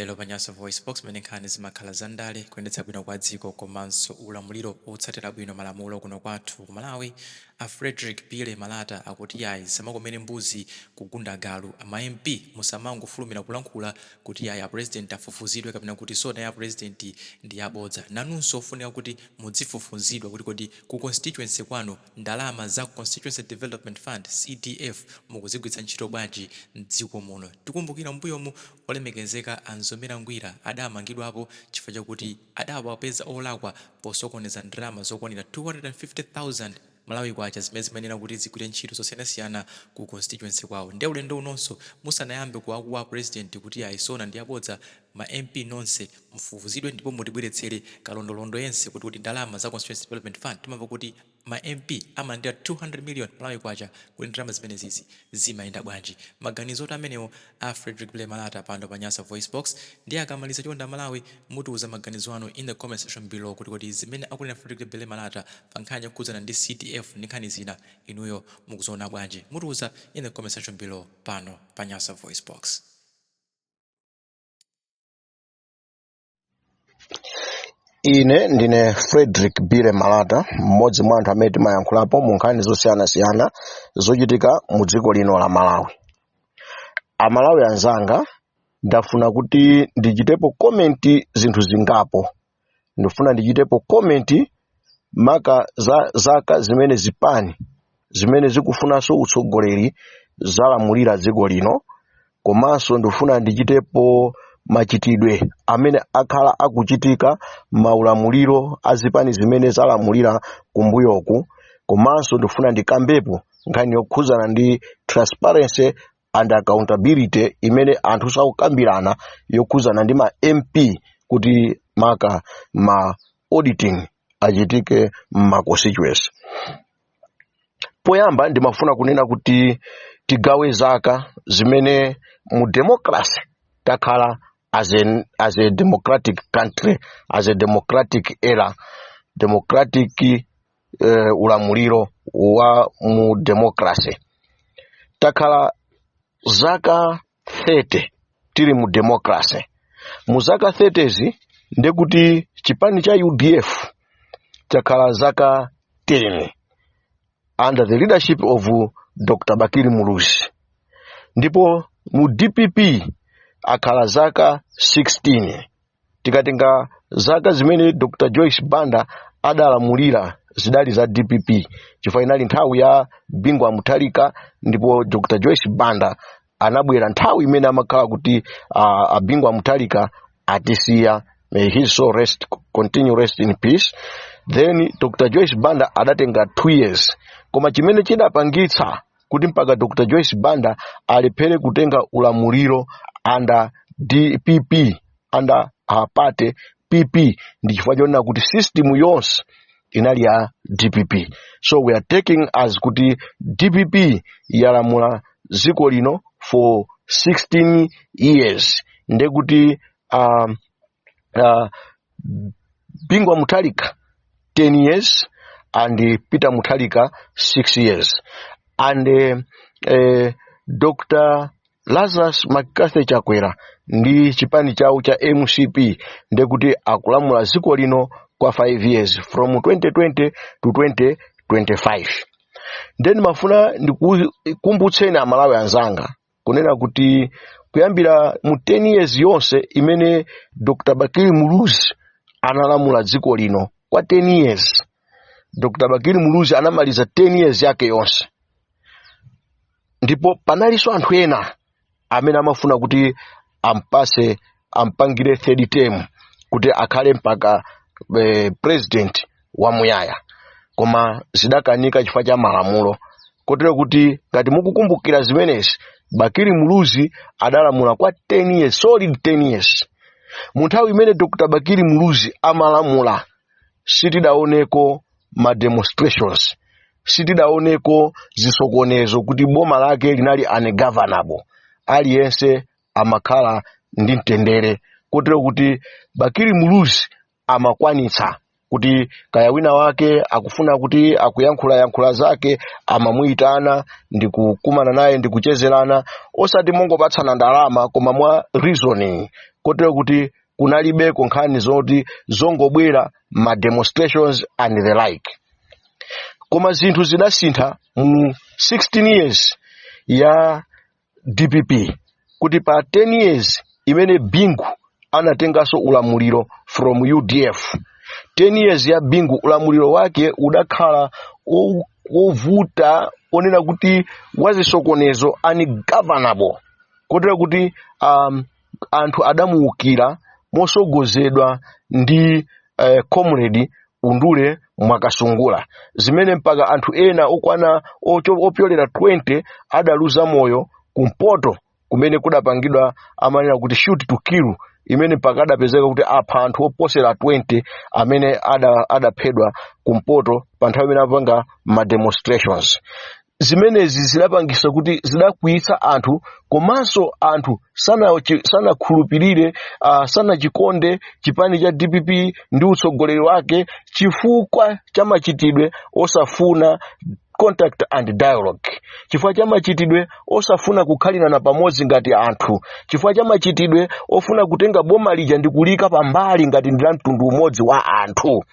Lero Panyasa Voice Box menenkhani zimakhala zandale kuyendetsa bwino kwa dziko komanso ulamuliro otsatira bwino malamulo kuno kwathu ku Malawi. A Frederick Bile Malata akuti yayi samakomene mbuzi kugunda galu ama MP musamangofulumira kulankhula kuti yayi a president afufuzidwe kapena kuti sona ya president ndi yabodza. Nanunso ofunika kuti mudzifufuzidwa kuti kodi ku constituency kwanu ndalama za Constituency Development Fund CDF mukuzigwiritsa ntchito bwanji mdziko muno. Tikumbukira mbuyomu olemekezeka Anzomera Ngwira adamangidwapo chifukwa chakuti adawapeza olakwa posokoneza ndalama zokwanira 250,000 Malawi kwacha zimene zimenera kuti zigwire ntchito zosiyanasiyana ku constituency kwawo. Nde ulendo unonso musanayambe kuwakuwa president kuti ayisona ndi abodza ma MP nonse mfufuzidwe ndipo mutibweretsere kalondolondo yense kuti ndalama za Constituency Development Fund timamva kuti ma MP alandira 200 million Malawi kwacha kuti ndalama zimene zizi zimayenda bwanji. Maganizo amenewo a Frederick Bile Malata pano pa Nyasa Voice Box ndi akamaliza chonda Malawi mutiuza maganizo anu in the comment section below kuti zimene akunena Frederick Bile Malata pa nkhani yokhudzana ndi CDF ndi nkhani zina inuyo mukuziona bwanji. Mutiuza in the comment section below pano pa Nyasa Voice Box. Ine ndine Frederick Bile Malata, mmodzi mwa anthu amene timayankhulapo mu nkhani zosiyanasiyana zochitika mu dziko lino la Malawi. Amalawi anzanga, ndafuna kuti ndichitepo komenti zinthu zingapo. Ndifuna ndichitepo komenti maka za zaka zimene zipani zimene zikufunanso utsogoleri zalamulira dziko lino, komanso ndifuna ndichitepo machitidwe amene akhala akuchitika maulamuliro azipani zimene zalamulira kumbuyoku, komanso ndifuna ndikambepo nkhani yokhudzana ndi transparency and accountability imene anthu sakukambirana yokhudzana ndi ma MP kuti maka ma auditing achitike ma constituency. Poyamba ndimafuna kunena kuti tigawe zaka zimene mu democracy takhala as a democratic country, as a democratic era, democratic ulamuliro wa mu democracy. Takhala zaka 30 tili mu democracy. Mu zaka 30 zi ndekuti chipani cha UDF takhala zaka 10 under the leadership of Dr. Bakili Muluzi. Ndipo mu DPP akhala zaka 16. Tikatenga zaka zimene Dr. Joyce Banda adalamulira zidali za DPP. Chifukwa inali nthawi ya Bingwa Mutharika ndipo Dr. Joyce Banda anabwera nthawi imene amakhala kuti Bingwa Mutharika atisiya. May his soul rest, continue rest in peace. Then Dr. Joyce Banda adatenga 2 years. Koma chimene chidapangitsa kuti mpaka Dr. Joyce Banda alephere kutenga ulamuliro under DPP, under her party PP, ndi chifukwa chonena kuti system yonse inali ya DPP. So we are taking as kuti DPP yalamula dziko lino for 16 years. Ndekuti Bingwa Mutharika 10 years and Peter Mutharika 6 years. And Dr. Lazarus Makase Chakwera ndi chipani chawo cha MCP ndekuti akulamula dziko lino kwa 5 years from 2020 to 2025. Then mafuna ndikumbutseni Amalawi anzanga kunena kuti kuyambira mu 10 years yonse imene Dr. Bakili Muluzi analamula dziko lino kwa 10 years. Dr. Bakili Muluzi anamaliza 10 years yake yonse. Ndipo panaliso anthu ena amene amafuna kuti ampangire third term kuti akhale mpaka president wa muyaya. Koma zidakanika chifukwa cha malamulo. Kotero kuti ngati mukukumbukira zimenezi, Bakili Muluzi adalamula kwa 10 years, solid 10 years. Munthawi imene Dr. Bakili Muluzi amalamula sitidaoneko ma demonstrations, sitidaoneko zisokonezo kuti boma lake linali ungovernable. Aliyense amakhala ndi mtendere. Kotero kuti Bakili Muluzi amakwanitsa kuti kaya wina wake akufuna kuti akuyankhula zake amamuyitana ndi kukumana naye ndi kuchezerana osati mongopatsana ndalama koma mwa reasoning kotero kuti kunalibe nkhani zoti zongobwera ma demonstrations and the like. Koma zinthu zinasintha mu 16 years ya DPP kuti pa 10 years imene Bingu anatengaso ulamuliro from UDF. 10 years ya Bingu ulamuliro wake udakhala ovuta onena kuti wazisokonezo ungovernable kotero kuti anthu adamuukira mosogozedwa ndi comrade Undule Mwakasungula zimene mpaka anthu ena okwana opyolera 20 adaluza moyo kumpoto kumene kudapangidwa amanena kuti shoot to kill imene mpaka adapezeka kuti apha anthu oposera 20 amene adaphedwa kumpoto pa nthawi imene apanga ma demonstrations. Zimenezi zidapangisa kuti zidakwiyitsa anthu komanso anthu sanakhulupirire sanachikonde chipani cha DPP ndi utsogoleri wake chifukwa cha machitidwe osafuna contact and dialogue, chifukwa cha machitidwe osafuna kukhalirana pamodzi ngati anthu, chifukwa cha machitidwe ofuna kutenga boma lija ndi kulika pambali ngati ndi la mtundu umodzi wa anthu.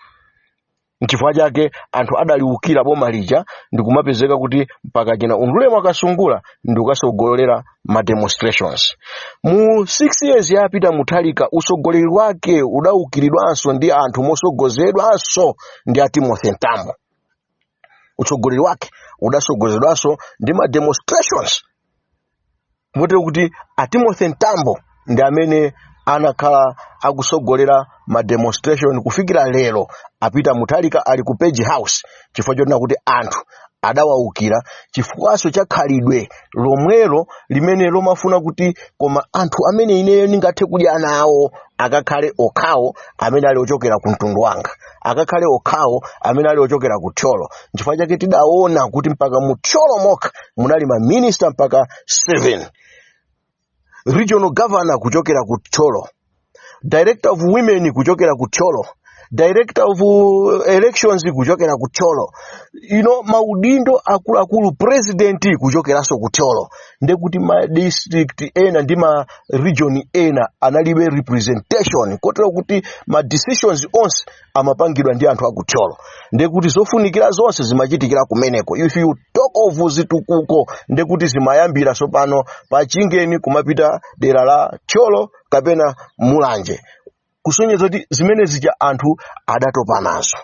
N'chifukwa chake anthu adaliukira boma lija ndi kumapezeka kuti mpaka china Undule Mwakasungula ndi ukasogolera ma demonstrations. Mu 6 years yapita Mutharika usogoleri wake udaukiridwanso ndi anthu mosogozedwanso ndi a Timothy Ntambo. Usogoleri wake udasogozedwanso ndi ma demonstrations. Motero kuti a Timothy Ntambo ndi amene anakhala akusogolera ma demonstration kufikira lero apita Mutharika ali ku Page House chifukwa choti kuti anthu adawaukira chifukwaso cha khalidwe lomwelo limene lomafuna kuti koma anthu amene ineyo ningathe kudya nawo akakhale okhawo amene ali ochokera ku mtundu wanga, akakhale okhawo amene ali ochokera ku Thyolo. Chifukwa chake tidaona kuti mpaka mu Thyolo mokha munali ma minister mpaka 7, regional governor kuchokera ku Thyolo, director of women kuchokera ku Thyolo, director of elections kuchokera ku Thyolo, maudindo akulu president kuchokeraso ku Thyolo. Ndekuti ma district ena ndi ma region ena analibe representation kotero kuti ma decisions onse amapangidwa ndi anthu aku Thyolo. Ndekuti zofunikira zonse zimachitikira kumeneko. If you talk of zitukuko ndekuti zimayambira sopano pa Chingeni kumapita dera la Thyolo kapena Mulanje. Kusonyeza kuti zimene zija anthu adatopa nazo.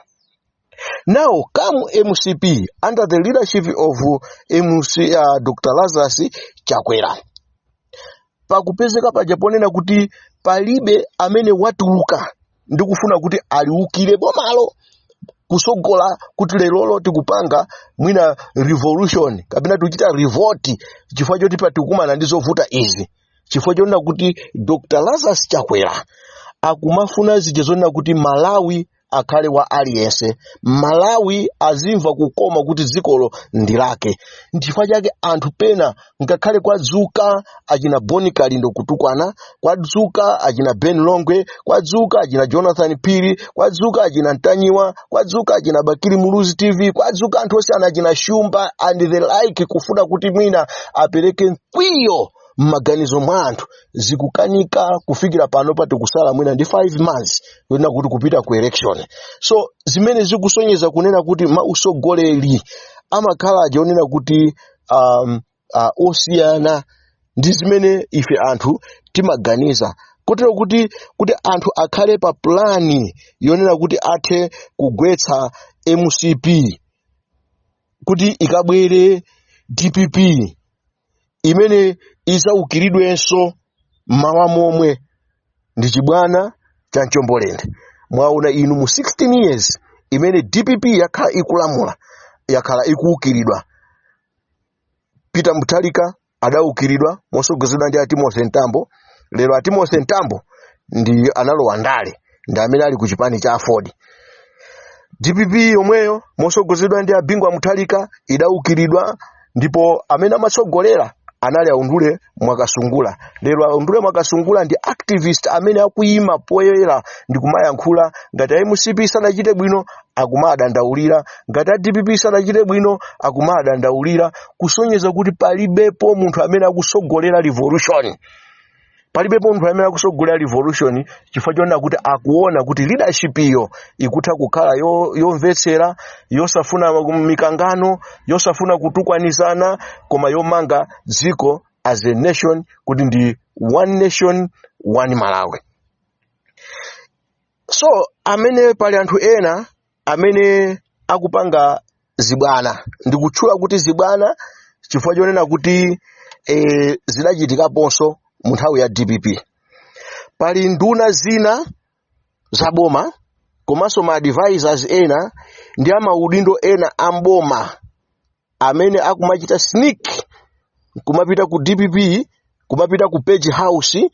Now come MCP under the leadership of Dr. Lazarus Chakwera. Pakupezeka pajaponena kuti palibe amene watuluka ndi kufuna kuti aliukire bomalo kusogola kuti lelolo tikupanga mwina revolution kapena tuchita revolt chifukwa choti patikumana ndi zovuta izi. Chifukwa chona kuti Dr. Lazarus Chakwera akumafuna zijezona kuti Malawi akhale wa aliyense, Malawi azimva kukoma kuti zikolo ndilake. N'chifukwa chake anthu pena ngakhale kwadzuka achina Boni Kalindo kutukwana, kwadzuka achina Ben Longwe, kwadzuka achina Jonathan Phiri, kwadzuka achina Ntanyiwa, kwadzuka achina Bakiri Muluzi TV, kwadzuka anthu onse achina Shumba and the like kufuna kuti mwina apereke mkwiyo maganizo mwa anthu zikukanika kufikira pano pati kusala mwina ndi 5 months yona kuti kupita ku election. So zimene zikusonyeza kunena kuti mausogoleri amakhala ajonena kuti osiyana ndi zimene ife anthu timaganiza kotero kuti anthu akhale pa plani yonena kuti athe kugwetsa MCP kuti ikabwere DPP imene izaukiridwenso mawa momwe ndi chibwana cha Nchombolende. Mwaona inu mu 16 years imene DPP yakhala ikulamula yakhala ikuukiridwa. Peter Mutharika adaukiridwa mosogozedwa ndi Timothy Ntambo. Lero Timothy Ntambo ndi analowa ndale ndi amene ali ku chipani cha Ford. DPP yomweyo mosogozedwa ndi Bingwa Mutharika idaukiridwa ndipo amene amasogolera anali Aundule Mwakasungula. Lero Aundule Mwakasungula ndi activist amene akuyima poyera ndi kumayankhula ngati MCP sanachite bwino akumadandaulira, ngati DPP sanachite bwino akumadandaulira, kusonyeza kuti palibepo munthu amene akusogolera revolution. Palibepo munthu amene akusogolera revolution chifukwa chona kuti akuona kuti leadership iyo ikutha kukhala yomvetsera, yosafuna mikangano, yosafuna kutukwanizana, koma yomanga dziko as a nation kuti ndi one nation one Malawi. So amene pali anthu ena amene akupanga zibwana, ndikutchula kuti zibwana chifukwa chonena kuti zidachitikaponso mu nthawi ya DPP. Pali nduna zina zaboma komanso ma advisors ena ndi amaudindo ena amboma amene akumachita sneak kumapita ku DPP, kumapita ku Page House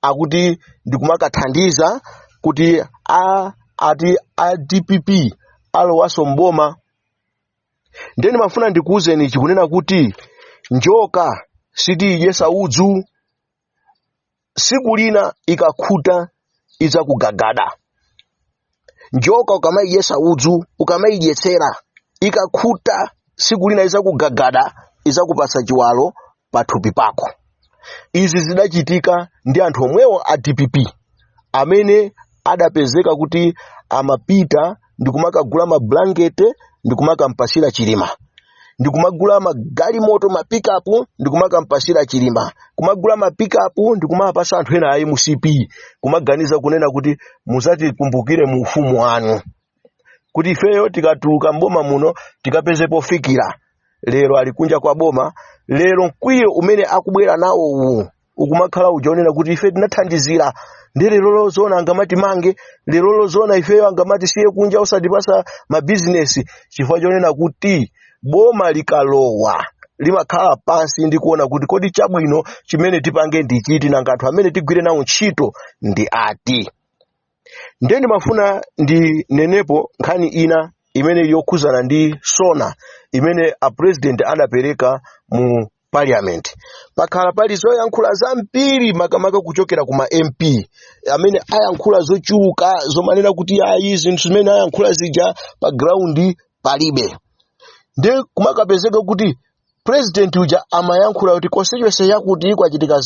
akuti ndikumakathandiza kuti a DPP alowaso mboma. Ndeni mafuna ndikuuzeni chikunena kuti njoka sitiyesa udzu, siku lina ikakhuta iza kugagada. Njoka ukamayiyesa udzu, ukamayidyetsera, ikakhuta siku lina iza kugagada, iza kupasa chiwalo pathupi pako. Izi zidachitika ndi anthu omwewo a DPP amene adapezeka kuti amapita ndikumakagula mablankete ndikumakampasira chilima, ndikumagula magalimoto mapikapu ndikumakampasira chilima, kumagula mapikapu ndikumapasa anthu ena a MCP, kumaganiza kunena kuti muzati kumbukire mu ufumu wanu, kuti ifeyo tikatuluka mboma muno tikapezepo fikira. Lero ali kunja kwa boma, lero mkwiyo umene akubwera nawo uwu ukumakhala ujonena kuti ife tinathandizira, ndi lero zona angamati mange, lero zona ifeyo angamati siye kunja usadipasa ma business, chifukwa chonena kuti boma likalowa limakhala pansi ndi kuona kuti kodi chabwino chimene tipange ndi chiti nanga anthu amene tigwire nawo ntchito ndi ati. Ndeni mafuna ndi nenepo nkhani ina imene yokhuzana ndi SONA imene a president adapereka mu parliament. Pakhala pali zoyankhula zambiri makamaka kuchokera kuma MP amene ayankhula zochuluka zomanena kuti ayi zinthu zimene ayankhula zija pa ground palibe. Nde kumakapezeka kuti president uja amayankhula kuti constituency yakuti kwachitika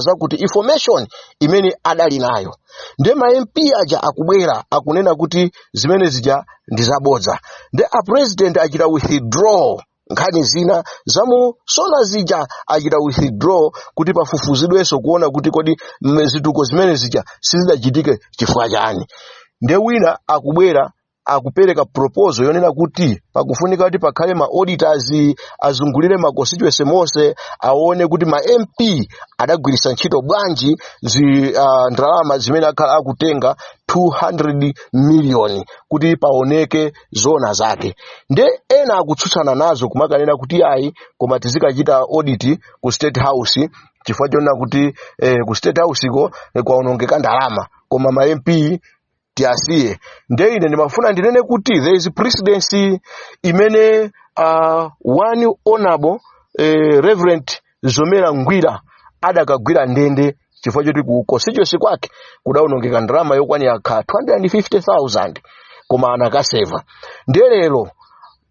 zakuti information imene adali nayo. Nde ma MP aja akubwera akunena kuti zimene zija ndi zabodza. Nde a president achita withdraw nkhani zina zamu SONA zija achita withdraw kuti pafufuzidwenso kuona kuti kodi zituko zimene zija sizidachitike chifukwa chani. Nde wina akubwera akupereka proposal yonena kuti pakufunika kuti pakhale ma auditors azungulire ma constituency monse aone kuti ma MP adagwirisa ntchito bwanji ndalama zimene akhala akutenga 200 million kuti paoneke zona zake. Nde ena akutsutsana nazo kumakanena kuti ayi koma tizikachita audit ku State House chifukwa chonena kuti ku State House ko kwaonongeka ndalama koma ma MP tiasiye. Nde ine ndimafuna ndinene kuti there is presidency imene one honorable Reverend Zomera Ngwira adakagwira ndende chifukwa choti ku constituency kwake kudaonongeka ndalama yokwanira 250,000 koma anakaseva. Nde lero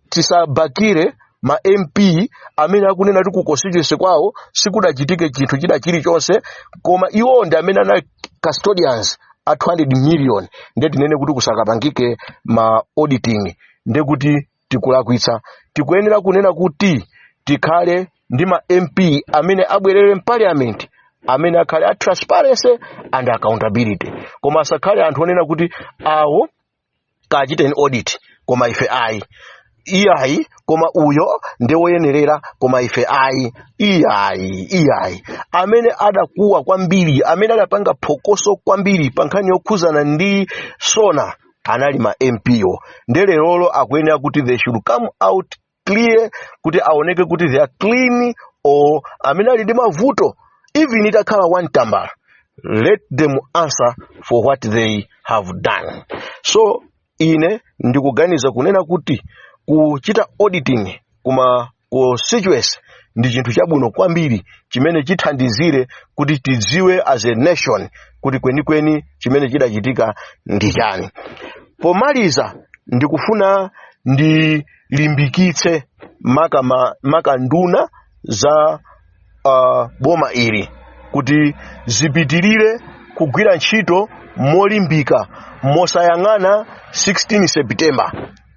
tisabakire ma MP amene akunena kuti ku constituency kwawo sikudachitike chinthu china chilichonse koma iwo ndi amene ana custodians a 200 million. Nde tinene kuti kusakapangike ma auditing nde kuti tikulakwitsa. Tikuyenera kunena kuti tikhale ndi ma MP amene abwerere mu parliament amene akhale a transparency and accountability, koma asakhale anthu onena kuti awo kachite an audit koma ife ayi iyayi koma uyo ndewoyenerera koma ife ayi iyayi. Amene adakuwa kwambiri, amene adapanga phokoso kwambiri pankhani yokhuzana ndi SONA anali ma MPO. Nde lerolo akuyenera kuti they should come out clear kuti aoneke kuti they are clean or amene ali ndi mavuto even itakhala one tambala, let them answer for what they have done. So ine ndikuganiza kunena kuti kuchita auditing kuma constituency ndi chinthu chabwino kwambiri chimene chithandizire kuti tidziwe as a nation kuti kwenikweni chimene chidachitika ndi chani. Pomaliza ndikufuna ndilimbikitse maka nduna za boma ili kuti zipitirire kugwira ntchito molimbika mosayang'ana 16 September,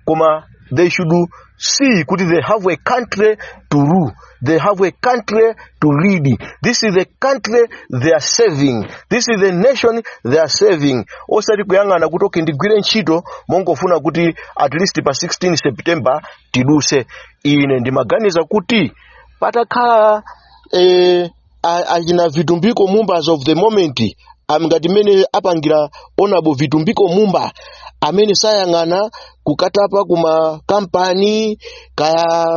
koma they should see kuti they have a country to rule, they have a country to lead. This is the country they are saving, this is the nation they are saving. Osati kuyang'ana kuti okay ndigwire ntchito mongofuna kuti at least pa 16 September tiduse. Ine ndimaganiza kuti patakhala achina Vitumbiko Mumba as of the moment ngati mene apangira Honorable Vitumbiko Mumba amene sayang'ana kukatapa kuma kampani kaya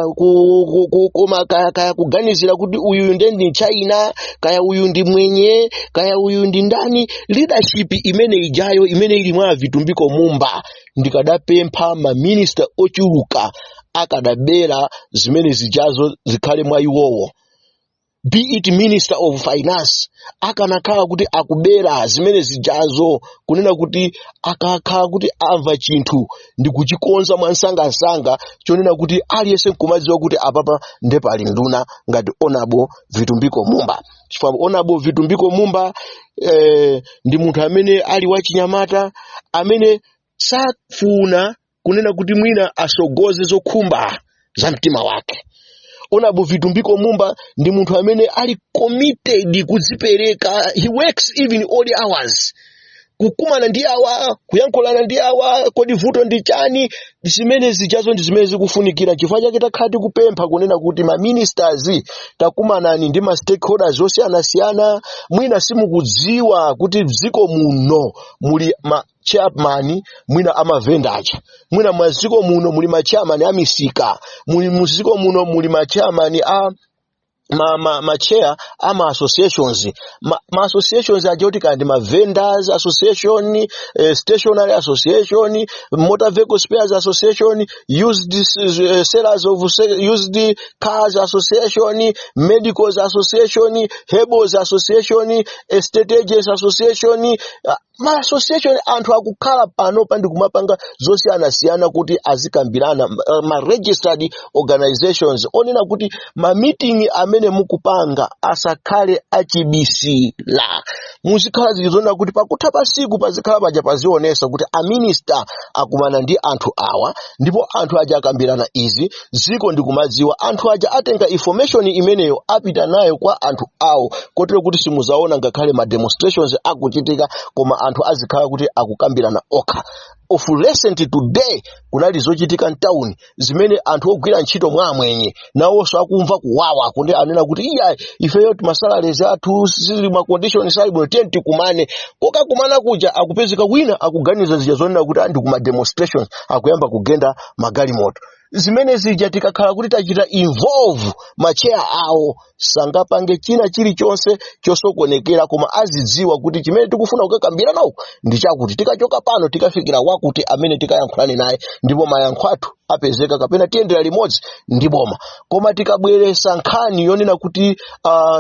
kuganizira kuti uyu ndi China, kaya uyu ndi mwenye, kaya uyu ndi ndani. Leadership imene ijayo imene ili mwa Vitumbiko Mumba ndikadapempha ma minister ochuluka akadabera zimene zijazo zikhale mwa iwowo. Be it Minister of Finance akanakhala kuti akubera zimene zijazo kunena kuti akakhala kuti amva chinthu ndi kuchikonza mwansanga chonena kuti aliyense nkumadziwa kuti apapa ndepa ali nduna ngati Honorable Vitumbiko Mumba. Chifukwa Honorable Vitumbiko Mumba ndi munthu amene ali wachinyamata amene safuna kunena kuti mwina asogoze zokhumba za mtima wake. Honorable Vitumbiko Mumba ndi munthu amene ali committed kudzipereka. He works even all hours kukumana ndi awa, kuyankhulana ndi awa, kodi vuto ndi chani, zimene zijazo ndi zimene zikufunikira. Chifukwa chake takhati kupempha kunena kuti ma ministers takumanani ndi ma stakeholders osiyanasiyana. Mwina simukudziwa kuti dziko muno muli ma chairman mwina amavendacha, mwina mwaziko muno muli ma chairman amisika, muli muziko muno muli ma chairman ma chair ama associations, ma associations ajoti kandi ma vendors association, stationary association, motor vehicle spares association, used sellers of used cars association, medicals association, herbals association, estate agents association. Ma association anthu akukhala pano pandi kumapanga zosiyanasiyana kuti azikambirana, ma registered organizations onena kuti ma meeting amene mukupanga asakhale achibisira. Muzikhala zizona kuti pakutha pasiku pazikhala paja pazionesa kuti a minister akumana ndi anthu awa ndipo anthu aja akambirana izi ziko ndikumadziwa. Anthu aja atenga information imeneyo apita nayo kwa anthu awo kotero kuti simuzaona ngakhale ma demonstrations akuchitika koma anthu azikhala kuti akukambirana okha. Of recent today kunali zochitika mtown zimene anthu ogwira ntchito mwamwenye nawonso akumva kuwawa kunde anena kuti iya ifeyo timasalales athu sili ma conditions salibo tenti kumane koka kumana kuja akupezeka wina akuganiza zijazonena kuti andi kuma demonstration akuyamba kugenda magali moto. Zimene zija tikakhala kuti tachita involve macheya awo sangapange china chilichonse chosokonekera koma azidziwa kuti chimene tikufuna kukakambira nawo ndi chakuti tikachoka pano tikafikira wakuti amene tikayankhulane naye ndipo mayankho athu apezeka kapena tiyendera limodzi ndi boma. Koma tikabweresa nkhani yonena kuti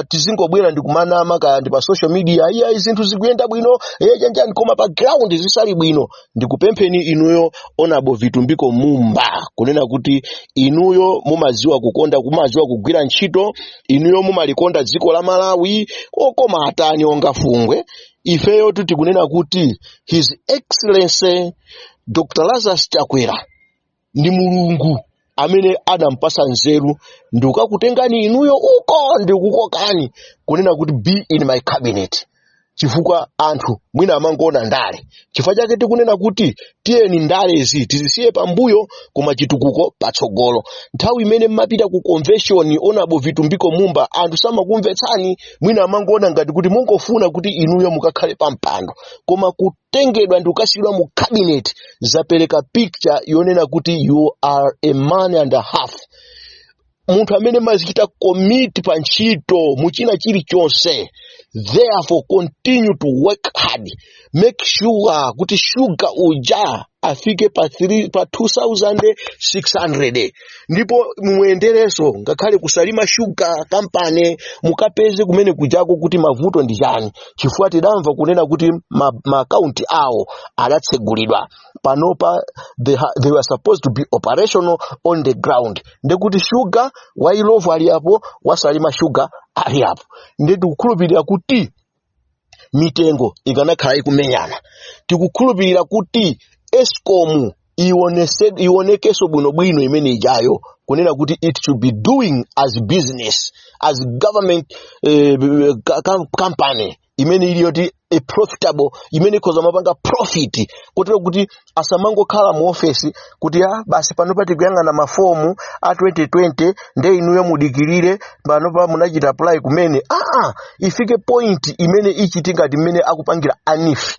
tizingobwera ndikumana maka ndi pa social media iya zinthu zikuyenda bwino chanjani koma pa ground zisali bwino. Ndikupempheni inuyo Honorable Vitumbiko Mumba kunena kuti inuyo mumaziwa kukonda, kumaziwa kugwira ntchito, inuyo mumalikonda dziko la Malawi okoma atani ongafungwe. Ifeyo tutikunena kuti His Excellency Dr. Lazarus Chakwera ndi mulungu amene adampasa nzeru ndikakutengani inuyo uko ndikukokani kunena kuti be in my cabinet. Chifukwa anthu mwina amangoona ndale. Chifukwa chake tikunena kuti tiyeni ndale izi tizisiye pambuyo koma chitukuko patsogolo. Nthawi imene mmapita ku convention Honorable Vitumbiko Mumba anthu samakumvetsani, mwina amangoona ngati kuti mungofuna kuti inuyo mukakhale pampando koma kutengedwa ndi kukasidwa mu cabinet zapereka picture yonena kuti you are a man and a half. Munthu amene mazichita commit pa ntchito muchina chilichonse. Therefore continue to work hard, make sure kuti sugar uja afike pa 2600 ndipo muendereso ngakhale kusalima sugar company mukapeze kumene kujako kuti mavuto ndi chani chifukwa tidamva kunena kuti ma account awo adatsegulidwa panopa they were supposed to be operational on the ground ndekuti sugar wailovu ali apo wasalima sugar ali apo ndeti kukhulupirira kuti mitengo ikanakhala ikumenyana tikukhulupirira kuti Eskom ionekeso bwinobwino imene ijayo kunena kuti it should be doing as business as government company imene iliyoti a profitable imene koza mapanga profit kotero kuti asamangokhala mu office kuti basi panopa tikuyang'ana mafomu a 2020 nde inuyo mudikirire panopa munachita apply kumene ifike point imene ichitinga timene akupangira anifi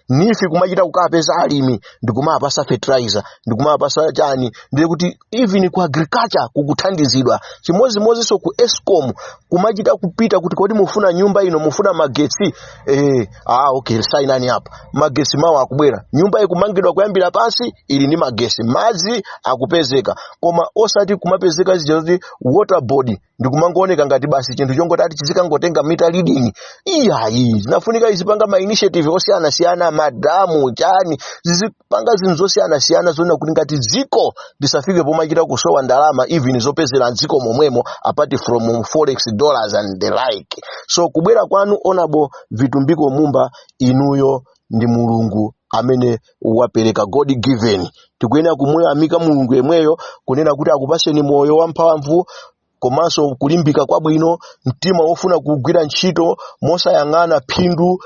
nifi kumachita kukapeza alimi ndikumapasa fertilizer ndikumapasa chani ndiye kuti even ku agriculture kukuthandizidwa chimozimozi so ku Eskom kumachita kupita kuti kodi mufuna nyumba ino mufuna magetsi okay sign ani hapa magetsi mawo akubwera nyumba ikumangidwa kuyambira pansi ili ni magetsi madzi akupezeka koma osati kumapezeka zija water board ndikumangooneka ngati basi chinthu chongoti chizikangotenga meter reading iyayi zinafunika izipanga ma initiative osiyana madamu chani zizipanga zinthu zosiyana zona kuti ngati dziko lisafike pomachita kusowa ndalama even zopezera dziko momwemo apart from forex dollars and the like so kubwera kwanu onabo vitumbiko mumba inuyo ndi mulungu amene wapereka God given tikuyenera kumuyamika mulungu yemweyo kunena kuti akupaseni moyo wamphamvu komanso kulimbika kwabwino mtima wofuna kugwira ntchito mosayang'ana phindu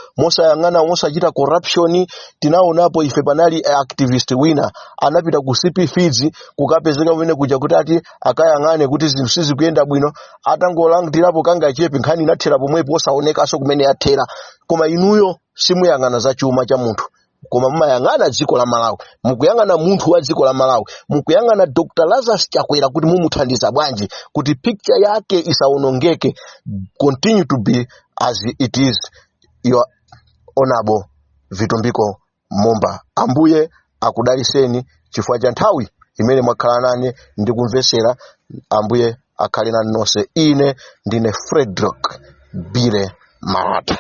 mosachita corruption tinaonapo ife panali activist wina anapita ku CP Feeds kukapezeka wene kuja kuti ati akayang'ane kuti zinthu sizikuyenda bwino atangolangitirapo kanga chepe nkhani inathera pomwepo osaonekaso kumene yathera koma inuyo simuyang'ana za chuma cha munthu koma mumayang'ana dziko la Malawi mukuyang'ana munthu wa dziko la Malawi mukuyang'ana Dr. Lazarus Chakwera kuti mumuthandiza bwanji kuti picture yake isaonongeke continue to be as it is your honorable Vitumbiko Mumba ambuye akudaliseni chifukwa cha nthawi imene mwakhala nane ndikumvesera ambuye akhale nanu nonse ine ndine Frederick Bile Malata.